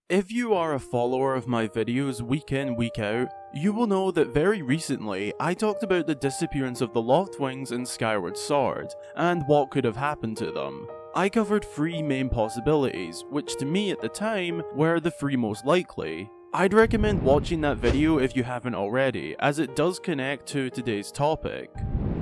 If you are a follower of my videos week in, week out, you will know that very recently I talked about the disappearance of the Loftwings in Skyward Sword, and what could have happened to them. I covered 3 main possibilities, which to me at the time were the 3 most likely. I'd recommend watching that video if you haven't already, as it does connect to today's topic.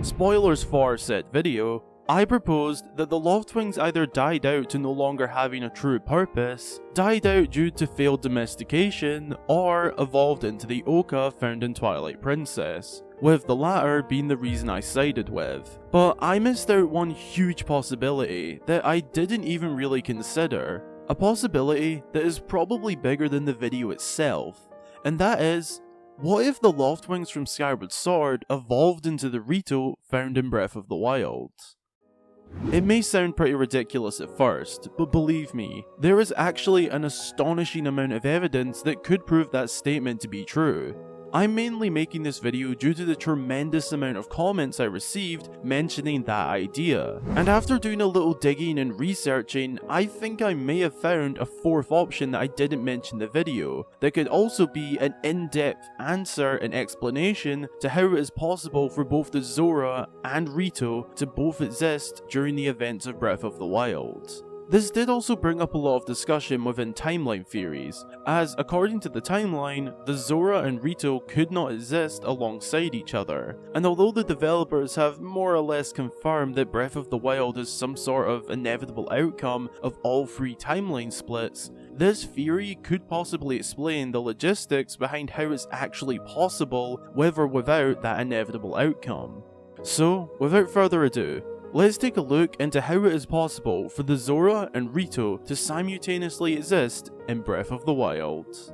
Spoilers for said video, I proposed that the Loftwings either died out to no longer having a true purpose, died out due to failed domestication, or evolved into the Oka found in Twilight Princess, with the latter being the reason I sided with. But I missed out one huge possibility that I didn't even really consider, a possibility that is probably bigger than the video itself, and that is, what if the Loftwings from Skyward Sword evolved into the Rito found in Breath of the Wild? It may sound pretty ridiculous at first, but believe me, there is actually an astonishing amount of evidence that could prove that statement to be true. I'm mainly making this video due to the tremendous amount of comments I received mentioning that idea, and after doing a little digging and researching, I think I may have found a 4th option that I didn't mention in the video, that could also be an in-depth answer and explanation to how it is possible for both the Zora and Rito to both exist during the events of Breath of the Wild. This did also bring up a lot of discussion within timeline theories, as according to the timeline, the Zora and Rito could not exist alongside each other, and although the developers have more or less confirmed that Breath of the Wild is some sort of inevitable outcome of all 3 timeline splits, this theory could possibly explain the logistics behind how it's actually possible with or without that inevitable outcome. So, without further ado, let's take a look into how it is possible for the Zora and Rito to simultaneously exist in Breath of the Wild.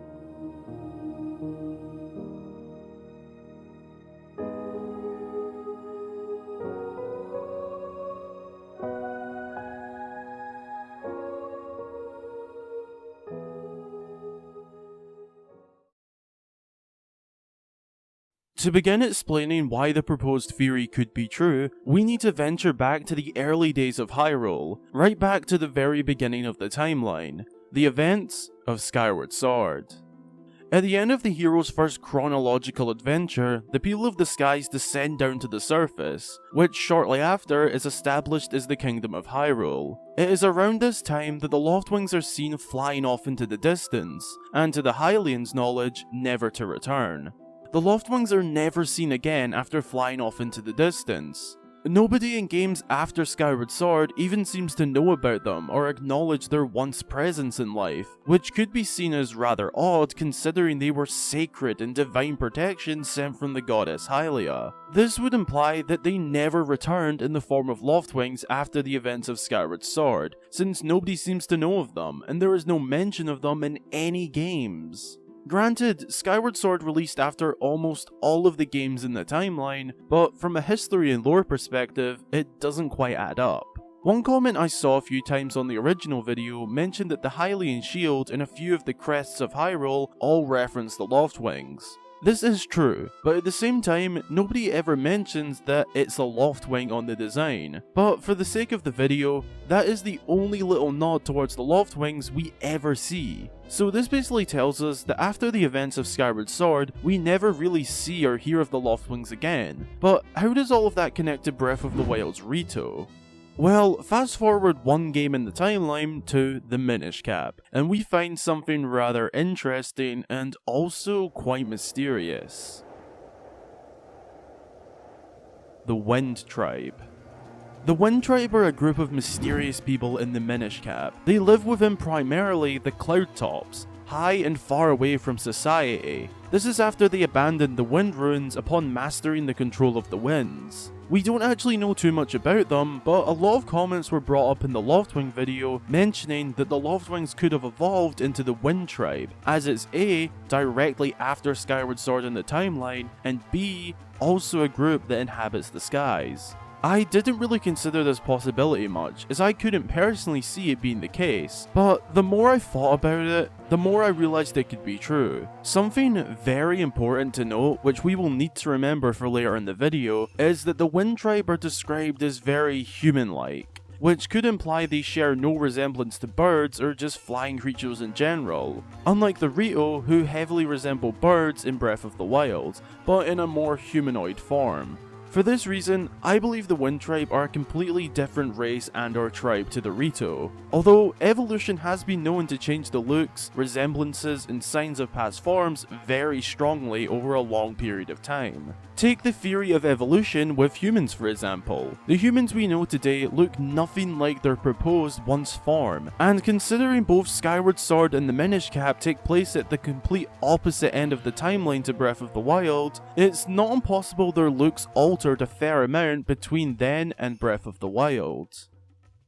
To begin explaining why the proposed theory could be true, we need to venture back to the early days of Hyrule, right back to the very beginning of the timeline, the events of Skyward Sword. At the end of the hero's first chronological adventure, the people of the skies descend down to the surface, which shortly after is established as the Kingdom of Hyrule. It is around this time that the Loftwings are seen flying off into the distance, and to the Hylians' knowledge, never to return. The Loftwings are never seen again after flying off into the distance. Nobody in games after Skyward Sword even seems to know about them or acknowledge their once presence in life, which could be seen as rather odd considering they were sacred and divine protection sent from the goddess Hylia. This would imply that they never returned in the form of Loftwings after the events of Skyward Sword, since nobody seems to know of them and there is no mention of them in any games. Granted, Skyward Sword released after almost all of the games in the timeline, but from a history and lore perspective, it doesn't quite add up. One comment I saw a few times on the original video mentioned that the Hylian shield and a few of the crests of Hyrule all reference the Loftwings. This is true, but at the same time, nobody ever mentions that it's a Loftwing on the design. But for the sake of the video, that is the only little nod towards the Loftwings we ever see. So this basically tells us that after the events of Skyward Sword, we never really see or hear of the Loftwings again. But how does all of that connect to Breath of the Wild's Rito? Well, fast forward one game in the timeline to the Minish Cap, and we find something rather interesting and also quite mysterious. The Wind Tribe. The Wind Tribe are a group of mysterious people in the Minish Cap. They live within primarily the Cloud Tops, high and far away from society. This is after they abandoned the Wind Runes upon mastering the control of the winds. We don't actually know too much about them, but a lot of comments were brought up in the Loftwing video mentioning that the Loftwings could have evolved into the Wind Tribe, as it's A, directly after Skyward Sword in the timeline, and B, also a group that inhabits the skies. I didn't really consider this possibility much, as I couldn't personally see it being the case, but the more I thought about it, the more I realised it could be true. Something very important to note, which we will need to remember for later in the video, is that the Wind Tribe are described as very human-like. which could imply they share no resemblance to birds or just flying creatures in general, unlike the Rito, who heavily resemble birds in Breath of the Wild, but in a more humanoid form. For this reason, I believe the Wind Tribe are a completely different race and or tribe to the Rito, although evolution has been known to change the looks, resemblances, and signs of past forms very strongly over a long period of time. Take the theory of evolution with humans for example. The humans we know today look nothing like their proposed once form, and considering both Skyward Sword and the Minish Cap take place at the complete opposite end of the timeline to Breath of the Wild, it's not impossible their looks altered a fair amount between then and Breath of the Wild.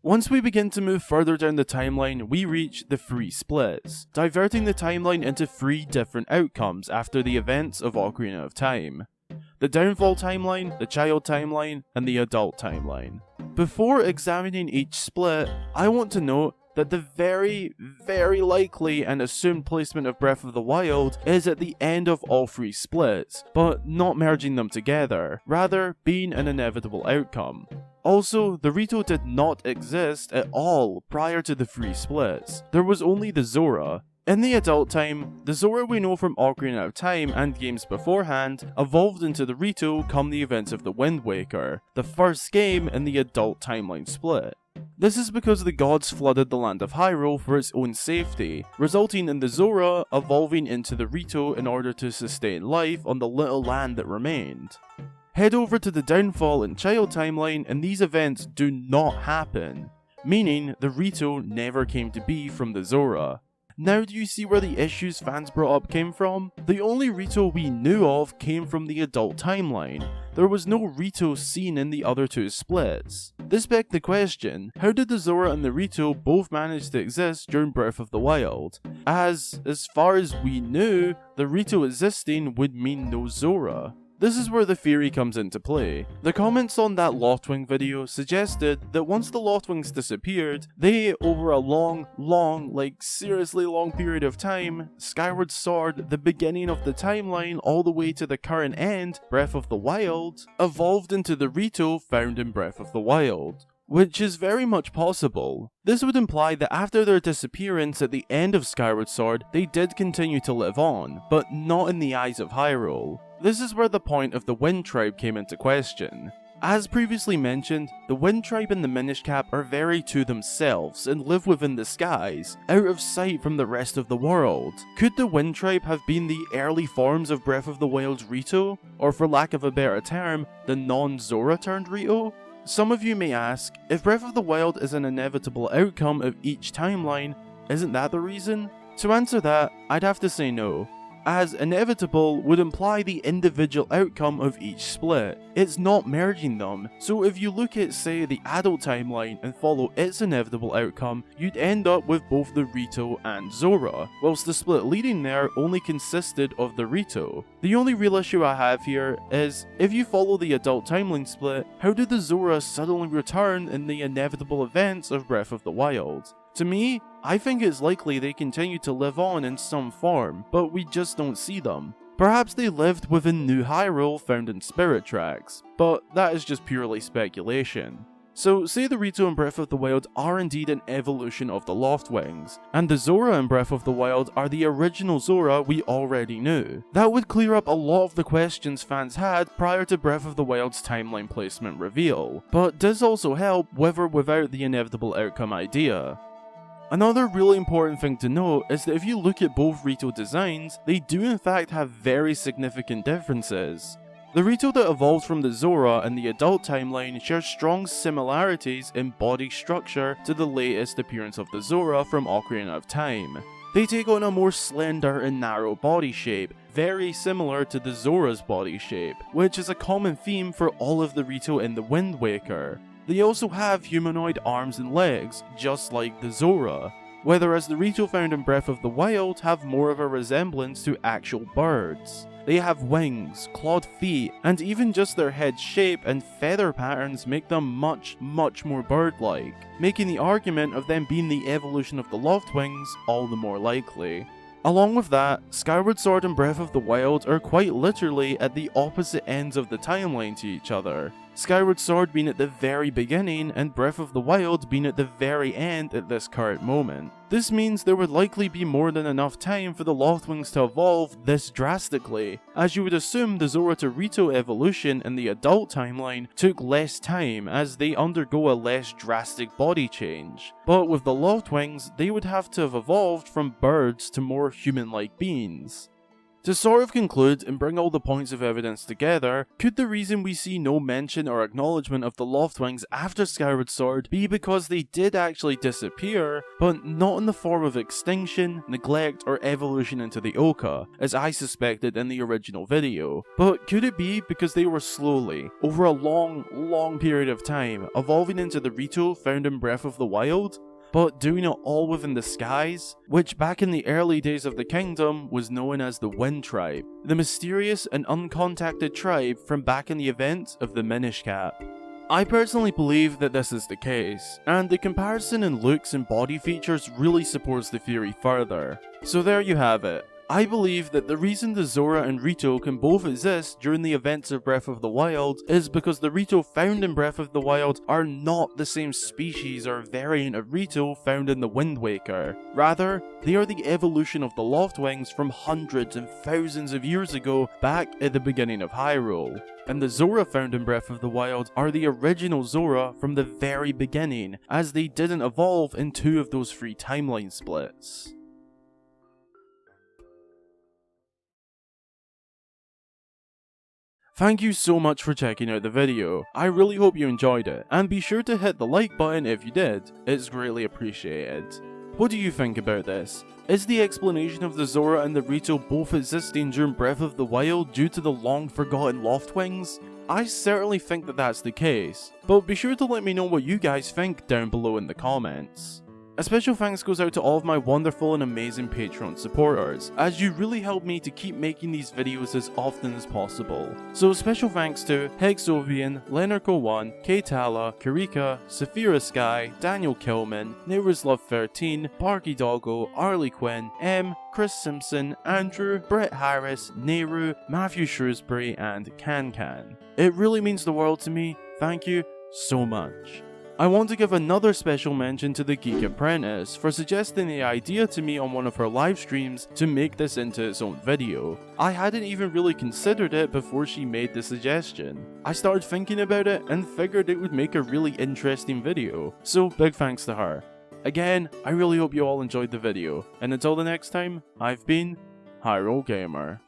Once we begin to move further down the timeline, we reach the 3 splits, diverting the timeline into 3 different outcomes after the events of Ocarina of Time: the Downfall timeline, the Child timeline, and the Adult timeline. Before examining each split, I want to note that the very likely and assumed placement of Breath of the Wild is at the end of all 3 splits, but not merging them together, rather being an inevitable outcome. Also, the Rito did not exist at all prior to the 3 splits. There was only the Zora. In the adult time, the Zora we know from Ocarina of Time and games beforehand evolved into the Rito come the events of the Wind Waker, the first game in the adult timeline split. This is because the gods flooded the land of Hyrule for its own safety, resulting in the Zora evolving into the Rito in order to sustain life on the little land that remained. Head over to the Downfall and Child timeline and these events do not happen, meaning the Rito never came to be from the Zora. Now do you see where the issues fans brought up came from? The only Rito we knew of came from the adult timeline. There was no Rito seen in the other 2 splits. This begged the question, how did the Zora and the Rito both manage to exist during Breath of the Wild? As far as we knew, the Rito existing would mean no Zora. This is where the theory comes into play. The comments on that Loftwing video suggested that once the Loftwings disappeared, they, over a long, like seriously long period of time, Skyward Sword, the beginning of the timeline all the way to the current end, Breath of the Wild, evolved into the Rito found in Breath of the Wild. Which is very much possible. This would imply that after their disappearance at the end of Skyward Sword, they did continue to live on, but not in the eyes of Hyrule. This is where the point of the Wind Tribe came into question. As previously mentioned, the Wind Tribe and the Minish Cap are very to themselves and live within the skies, out of sight from the rest of the world. Could the Wind Tribe have been the early forms of Breath of the Wild's Rito? Or for lack of a better term, the non-Zora turned Rito? Some of you may ask, if Breath of the Wild is an inevitable outcome of each timeline, isn't that the reason? To answer that, I'd have to say no, as inevitable would imply the individual outcome of each split. It's not merging them, so if you look at say the adult timeline and follow its inevitable outcome, you'd end up with both the Rito and Zora, whilst the split leading there only consisted of the Rito. The only real issue I have here is, if you follow the adult timeline split, how did the Zora suddenly return in the inevitable events of Breath of the Wild? To me, I think it's likely they continue to live on in some form, but we just don't see them. Perhaps they lived within New Hyrule found in Spirit Tracks, but that is just purely speculation. So say the Rito in Breath of the Wild are indeed an evolution of the Loftwings, and the Zora in Breath of the Wild are the original Zora we already knew. That would clear up a lot of the questions fans had prior to Breath of the Wild's timeline placement reveal, but does also help with or without the inevitable outcome idea. Another really important thing to note is that if you look at both Rito designs, they do in fact have very significant differences. The Rito that evolved from the Zora in the adult timeline shares strong similarities in body structure to the latest appearance of the Zora from Ocarina of Time. They take on a more slender and narrow body shape, very similar to the Zora's body shape, which is a common theme for all of the Rito in the Wind Waker. They also have humanoid arms and legs, just like the Zora, whereas the Rito found in Breath of the Wild have more of a resemblance to actual birds. They have wings, clawed feet, and even just their head shape and feather patterns make them much more bird-like, making the argument of them being the evolution of the Loftwings all the more likely. Along with that, Skyward Sword and Breath of the Wild are quite literally at the opposite ends of the timeline to each other. Skyward Sword being at the very beginning and Breath of the Wild being at the very end at this current moment. This means there would likely be more than enough time for the Loftwings to evolve this drastically, as you would assume the Zora to Rito evolution in the adult timeline took less time as they undergo a less drastic body change. But with the Loftwings, they would have to have evolved from birds to more human-like beings. To sort of conclude and bring all the points of evidence together, could the reason we see no mention or acknowledgement of the Loftwings after Skyward Sword be because they did actually disappear, but not in the form of extinction, neglect, or evolution into the Oka, as I suspected in the original video, but could it be because they were slowly, over a long period of time, evolving into the Rito found in Breath of the Wild? But doing it all within the skies, which back in the early days of the kingdom was known as the Wind Tribe, the mysterious and uncontacted tribe from back in the event of the Minish Cap. I personally believe that this is the case, and the comparison in looks and body features really supports the theory further. So there you have it. I believe that the reason the Zora and Rito can both exist during the events of Breath of the Wild is because the Rito found in Breath of the Wild are not the same species or variant of Rito found in the Wind Waker. Rather, they are the evolution of the Loftwings from hundreds and thousands of years ago back at the beginning of Hyrule. And the Zora found in Breath of the Wild are the original Zora from the very beginning, as they didn't evolve in two of those three timeline splits. Thank you so much for checking out the video. I really hope you enjoyed it, and be sure to hit the like button if you did. It's greatly appreciated. What do you think about this? Is the explanation of the Zora and the Rito both existing during Breath of the Wild due to the long forgotten Loftwings? I certainly think that that's the case, but be sure to let me know what you guys think down below in the comments. A special thanks goes out to all of my wonderful and amazing Patreon supporters, as you really help me to keep making these videos as often as possible. So special thanks to Hexovian, Leonarco1, K-Tala, Karika, Saphira Sky, Daniel Kilman, Neuroslove13, Barky Doggo, Arlie Quinn, M, Chris Simpson, Andrew, Brett Harris, Nehru, Matthew Shrewsbury, and Can. It really means the world to me. Thank you so much. I want to give another special mention to the Geek Apprentice for suggesting the idea to me on one of her live streams to make this into its own video. I hadn't even really considered it before she made the suggestion. I started thinking about it and figured it would make a really interesting video, so big thanks to her. Again, I really hope you all enjoyed the video, and until the next time, I've been Hyrule Gamer.